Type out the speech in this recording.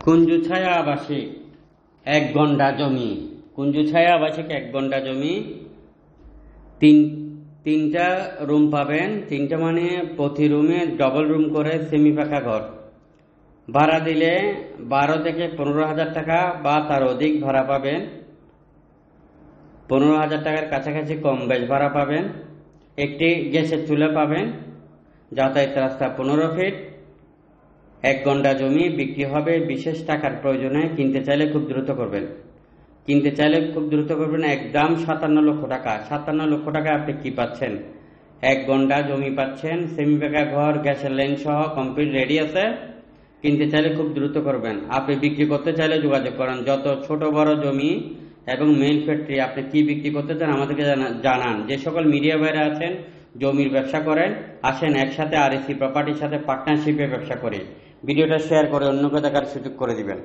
কুঞ্জুছায়া আবাসিক 1 ঘন্টা জমি। কুঞ্জুছায়া আবাসিক 1 ঘন্টা জমি, তিনটা রুম পাবেন। তিনটা মানে প্রতি রুমে ডবল রুম করে সেমি পাকা ঘর। ভাড়া দিলে 12 থেকে 15,000 টাকা বা তার অধিক ভাড়া পাবেন। 15,000 টাকার কাছাকাছি কম বেশ ভাড়া পাবেন। একটি গ্যাসের চুলা পাবেন। যাতায়াত রাস্তা 15 ফিট। 1 ঘন্টা জমি বিক্রি হবে বিশেষ টাকার প্রয়োজনে। কিনতে চাইলে খুব দ্রুত করবেন। একদম 57 লক্ষ টাকা। 57 লক্ষ টাকা আপনি কি পাচ্ছেন? 1 ঘন্টা জমি পাচ্ছেন, সেমি পাকা ঘর, গ্যাসের লাইন সহ কমপ্লিট রেডি আছে। কিনতে চাইলে খুব দ্রুত করবেন। আপনি বিক্রি করতে চাইলে যোগাযোগ করেন। যত ছোট বড় জমি এবং মেইল ফ্যাক্টরি আপনি কি বিক্রি করতে চান আমাদেরকে জানান। যে সকল মিডিয়া বাইরে আছেন, জমির ব্যবসা করেন, আসেন একসাথে RSC প্রপার্টির সাথে পার্টনারশিপে ব্যবসা করি। ভিডিওটা শেয়ার করে অন্যকে দেখার সুযোগ করে দিবেন।